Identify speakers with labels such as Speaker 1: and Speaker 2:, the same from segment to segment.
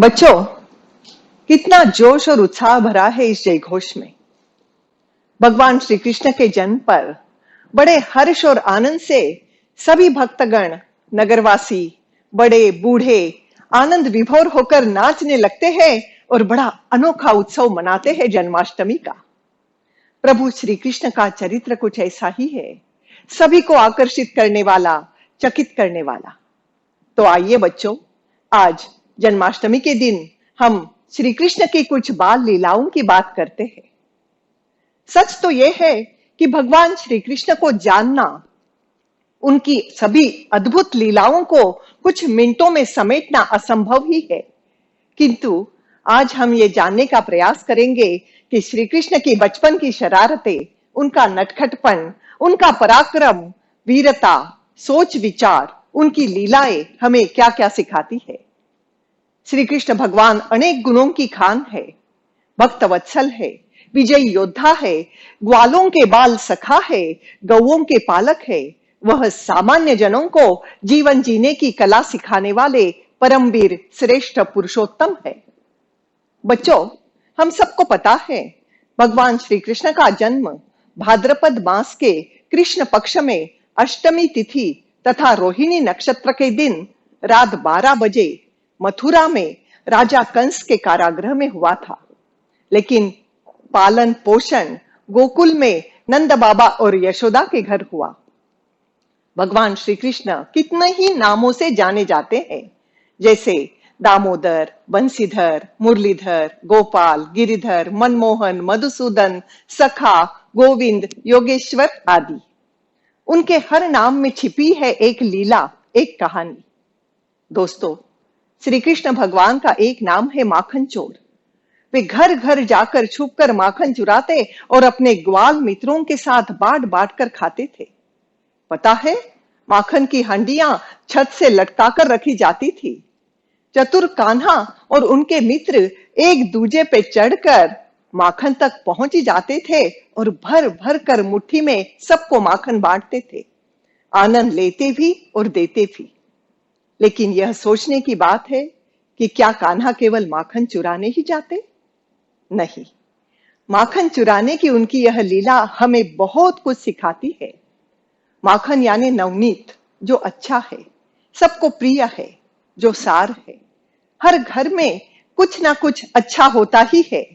Speaker 1: बच्चों, कितना जोश और उत्साह भरा है इस जय घोष में। भगवान श्री कृष्ण के जन्म पर बड़े हर्ष और आनंद से सभी भक्तगण, नगरवासी, बड़े बूढ़े आनंद विभोर होकर नाचने लगते हैं और बड़ा अनोखा उत्सव मनाते हैं जन्माष्टमी का। प्रभु श्री कृष्ण का चरित्र कुछ ऐसा ही है, सभी को आकर्षित करने वाला, चकित करने वाला। तो आइए बच्चों, आज जन्माष्टमी के दिन हम श्री कृष्ण की कुछ बाल लीलाओं की बात करते हैं। सच तो यह है कि भगवान श्री कृष्ण को जानना, उनकी सभी अद्भुत लीलाओं को कुछ मिनटों में समेटना असंभव ही है, किंतु आज हम ये जानने का प्रयास करेंगे कि श्री कृष्ण की बचपन की शरारतें, उनका नटखटपन, उनका पराक्रम, वीरता, सोच विचार, उनकी लीलाएं हमें क्या क्या सिखाती है। श्री कृष्ण भगवान अनेक गुणों की खान है, भक्त वत्सल है, विजयी योद्धा है, ग्वालों के बाल सखा है, गौओं के पालक है। वह सामान्य जनों को जीवन जीने की कला सिखाने वाले परमवीर श्रेष्ठ पुरुषोत्तम है। बच्चों, हम सबको पता है भगवान श्री कृष्ण का जन्म भाद्रपद मास के कृष्ण पक्ष में अष्टमी तिथि तथा रोहिणी नक्षत्र के दिन रात 12 बजे मथुरा में राजा कंस के कारागृह में हुआ था। लेकिन पालन पोषण गोकुल में नंद बाबा और यशोदा के घर हुआ। भगवान श्री कृष्ण कितने ही नामों से जाने जाते हैं, जैसे दामोदर, बंसीधर, मुरलीधर, गोपाल, गिरिधर, मनमोहन, मधुसूदन, सखा, गोविंद, योगेश्वर आदि। उनके हर नाम में छिपी है एक लीला, एक कहानी। दोस्तों, श्री कृष्ण भगवान का एक नाम है माखन चोर। वे घर घर जाकर छुपकर माखन चुराते और अपने ग्वाल मित्रों के साथ बांट बांट कर खाते थे। पता है, माखन की हंडियां छत से लटकाकर रखी जाती थी। चतुर कान्हा और उनके मित्र एक दूजे पे चढ़कर माखन तक पहुंच जाते थे और भर भर कर मुट्ठी में सबको माखन बांटते थे, आनंद लेते भी और देते भी। लेकिन यह सोचने की बात है कि क्या कान्हा केवल माखन चुराने ही जाते? नहीं, माखन चुराने की उनकी यह लीला हमें बहुत कुछ सिखाती है। माखन यानी नवनीत, जो अच्छा है, सबको प्रिय है, जो सार है। हर घर में कुछ ना कुछ अच्छा होता ही है,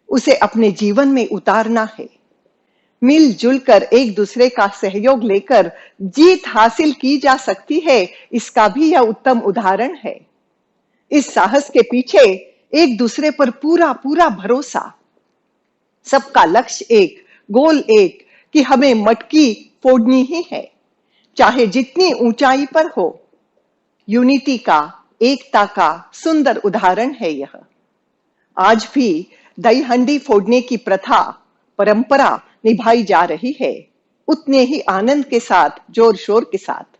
Speaker 1: उसे अपने जीवन में उतारना है। मिलजुल कर एक दूसरे का सहयोग लेकर जीत हासिल की जा सकती है, इसका भी यह उत्तम उदाहरण है। इस साहस के पीछे एक दूसरे पर पूरा पूरा भरोसा, सबका लक्ष्य एक, गोल एक, कि हमें मटकी फोड़नी ही है, चाहे जितनी ऊंचाई पर हो। यूनिटी का, एकता का सुंदर उदाहरण है यह। आज भी दही हंडी फोड़ने की प्रथा, परंपरा निभाई जा रही है, उतने ही आनंद के साथ, जोर शोर के साथ।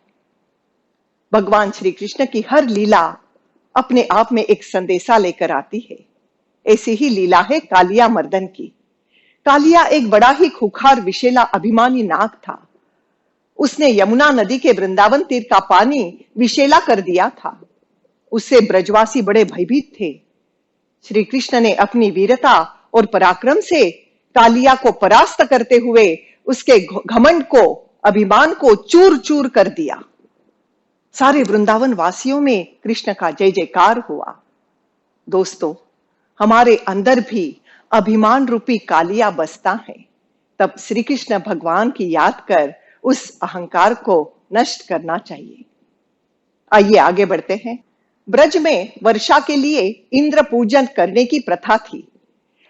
Speaker 1: भगवान श्री कृष्ण की हर लीला अपने आप में एक संदेशा लेकर आती है। ऐसी ही लीला है कालिया मर्दन की। कालिया एक बड़ा ही खूंखार, विशेला, अभिमानी नाग था। उसने यमुना नदी के वृंदावन तीर का पानी विशेला कर दिया था। उससे ब्रजवासी बड़े भयभीत थे। श्री कृष्ण ने अपनी वीरता और पराक्रम से कालिया को परास्त करते हुए उसके घमंड को, अभिमान को चूर चूर कर दिया। सारे वृंदावन वासियों में कृष्ण का जय जयकार हुआ। दोस्तों, हमारे अंदर भी अभिमान रूपी कालिया बसता है, तब श्री कृष्ण भगवान की याद कर उस अहंकार को नष्ट करना चाहिए। आइए आगे बढ़ते हैं। ब्रज में वर्षा के लिए इंद्र पूजन करने की प्रथा थी,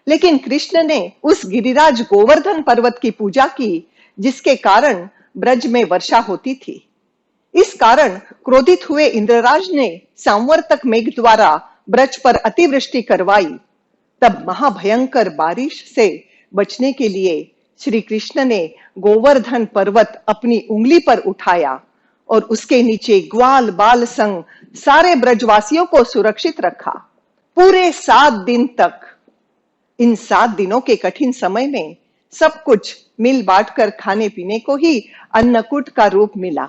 Speaker 1: लेकिन कृष्ण ने उस गिरिराज गोवर्धन पर्वत की पूजा की, जिसके कारण ब्रज में वर्षा होती थी। इस कारण क्रोधित हुए इंद्रराज ने सांवर्तक मेघ द्वारा ब्रज पर अतिवृष्टि करवाई। तब महाभयंकर बारिश से बचने के लिए श्री कृष्ण ने गोवर्धन पर्वत अपनी उंगली पर उठाया और उसके नीचे ग्वाल बाल संग सारे ब्रजवासियों को सुरक्षित रखा, पूरे 7 दिन तक। इन 7 दिनों के कठिन समय में सब कुछ मिल बांट कर खाने पीने को ही अन्नकूट का रूप मिला।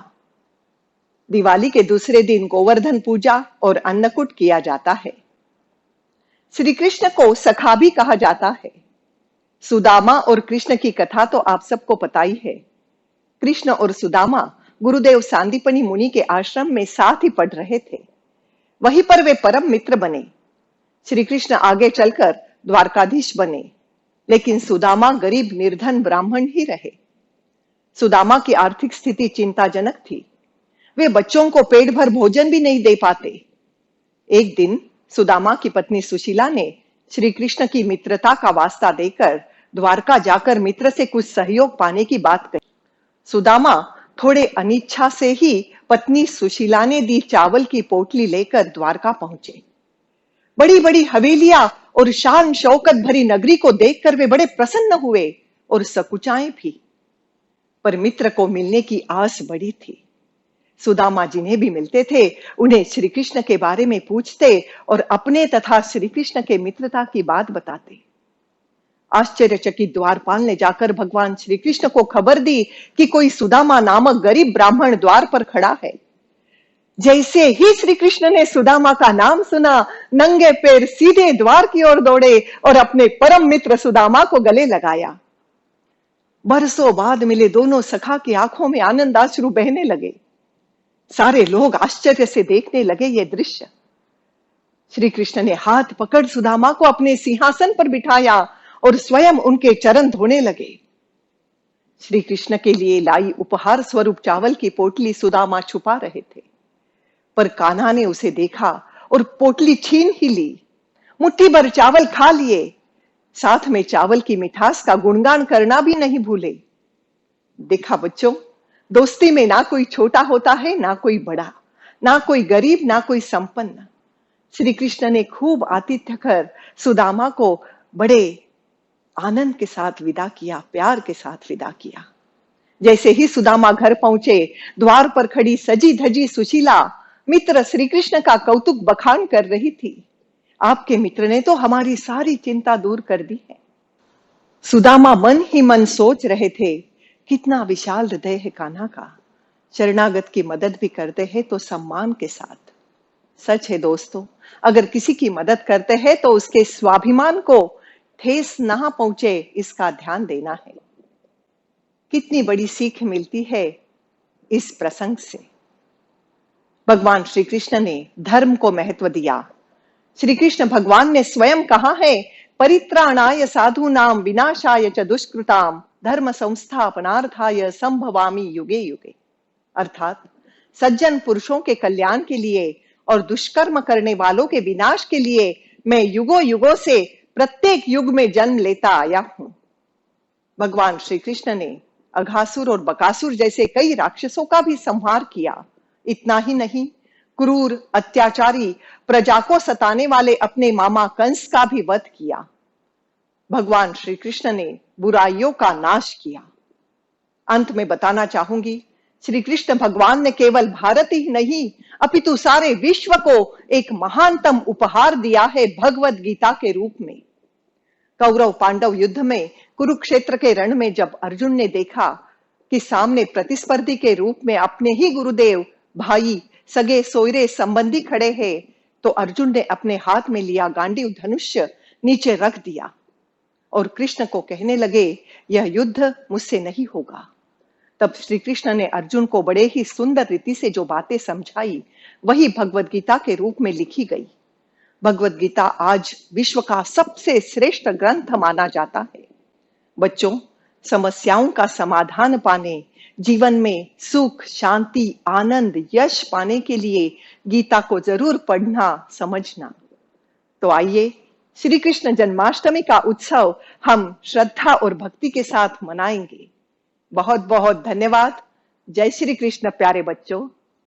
Speaker 1: दिवाली के दूसरे दिन गोवर्धन पूजा और अन्नकूट किया जाता है। श्री कृष्ण को सखा भी कहा जाता है। सुदामा और कृष्ण की कथा तो आप सबको पता ही है। कृष्ण और सुदामा गुरुदेव सांदीपनी मुनि के आश्रम में साथ ही पढ़ रहे थे। वहीं पर वे परम मित्र बने। श्री कृष्ण आगे चलकर द्वारकाधीश बने, लेकिन सुदामा गरीब निर्धन ब्राह्मण ही रहे। सुदामा की आर्थिक स्थिति चिंताजनक थी। वे बच्चों को पेट भर भोजन भी नहीं दे पाते। एक दिन सुदामा की पत्नी सुशीला ने श्री कृष्ण की मित्रता का वास्ता देकर द्वारका जाकर मित्र से कुछ सहयोग पाने की बात कही। सुदामा थोड़े अनिच्छा से ही पत्नी सुशीला ने दी चावल की पोटली लेकर द्वारका पहुंचे। बड़ी बड़ी हवेलियां और शान शौकत भरी नगरी को देखकर वे बड़े प्रसन्न हुए और सकुचाए भी। पर मित्र को मिलने की आस बड़ी थी। सुदामा जिन्हें भी मिलते थे उन्हें श्री कृष्ण के बारे में पूछते और अपने तथा श्री कृष्ण के मित्रता की बात बताते। आश्चर्यचकित द्वारपाल ने जाकर भगवान श्री कृष्ण को खबर दी कि कोई सुदामा नामक गरीब ब्राह्मण द्वार पर खड़ा है। जैसे ही श्री कृष्ण ने सुदामा का नाम सुना, नंगे पैर सीधे द्वार की ओर दौड़े और अपने परम मित्र सुदामा को गले लगाया। बरसों बाद मिले दोनों सखा की आंखों में आनंदाश्रु बहने लगे। सारे लोग आश्चर्य से देखने लगे ये दृश्य। श्री कृष्ण ने हाथ पकड़ सुदामा को अपने सिंहासन पर बिठाया और स्वयं उनके चरण धोने लगे। श्री कृष्ण के लिए लाई उपहार स्वरूप चावल की पोटली सुदामा छुपा रहे थे, पर कान्हा ने उसे देखा और पोटली छीन ही ली। मुट्ठी भर चावल खा लिए, साथ में चावल की मिठास का गुणगान करना भी नहीं भूले। देखा बच्चों, दोस्ती में ना कोई छोटा होता है, ना कोई बड़ा, ना कोई गरीब, ना कोई संपन्न। श्री कृष्ण ने खूब आतिथ्य कर सुदामा को बड़े आनंद के साथ विदा किया, प्यार के साथ विदा किया। जैसे ही सुदामा घर पहुंचे, द्वार पर खड़ी सजी धजी सुशीला मित्र श्री कृष्ण का कौतुक बखान कर रही थी। आपके मित्र ने तो हमारी सारी चिंता दूर कर दी है। सुदामा मन ही मन सोच रहे थे, कितना विशाल हृदय है कान्हा का। शरणागत की मदद भी करते हैं तो सम्मान के साथ। सच है दोस्तों, अगर किसी की मदद करते हैं तो उसके स्वाभिमान को ठेस ना पहुंचे, इसका ध्यान देना है। कितनी बड़ी सीख मिलती है इस प्रसंग से। भगवान श्री कृष्ण ने धर्म को महत्व दिया। श्री कृष्ण भगवान ने स्वयं कहा है, परित्राणाय साधूनाम विनाशाय च दुष्कृताम धर्म संस्थापनार्थाय संभवामि युगे युगे। अर्थात सज्जन पुरुषों के कल्याण के लिए और दुष्कर्म करने वालों के विनाश के लिए मैं युगों युगों से प्रत्येक युग में जन्म लेता आया हूं। भगवान श्री कृष्ण ने अघासुर और बकासुर जैसे कई राक्षसों का भी संहार किया। इतना ही नहीं, क्रूर अत्याचारी प्रजा को सताने वाले अपने मामा कंस का भी वध किया। भगवान श्री कृष्ण ने बुराइयों का नाश किया। अंत में बताना चाहूंगी, श्री कृष्ण भगवान ने केवल भारत ही नहीं अपितु सारे विश्व को एक महानतम उपहार दिया है भगवत गीता के रूप में। कौरव पांडव युद्ध में कुरुक्षेत्र के रण में जब अर्जुन ने देखा कि सामने प्रतिस्पर्धी के रूप में अपने ही गुरुदेव, भाई, सगे सोयरे संबंधी खड़े हैं, तो अर्जुन ने अपने हाथ में लिया गांडीव धनुष्य नीचे रख दिया और कृष्ण को कहने लगे, यह युद्ध मुझसे नहीं होगा। तब श्री कृष्ण ने अर्जुन को बड़े ही सुंदर रीति से जो बातें समझाई, वही भगवत गीता के रूप में लिखी गई। भगवत गीता आज विश्व का सबसे श्रेष्ठ ग्रंथ माना जाता है। बच्चों, समस्याओं का समाधान पाने, जीवन में सुख, शांति, आनंद, यश पाने के लिए गीता को जरूर पढ़ना, समझना। तो आइए श्री कृष्ण जन्माष्टमी का उत्सव हम श्रद्धा और भक्ति के साथ मनाएंगे। बहुत बहुत धन्यवाद। जय श्री कृष्ण प्यारे बच्चों।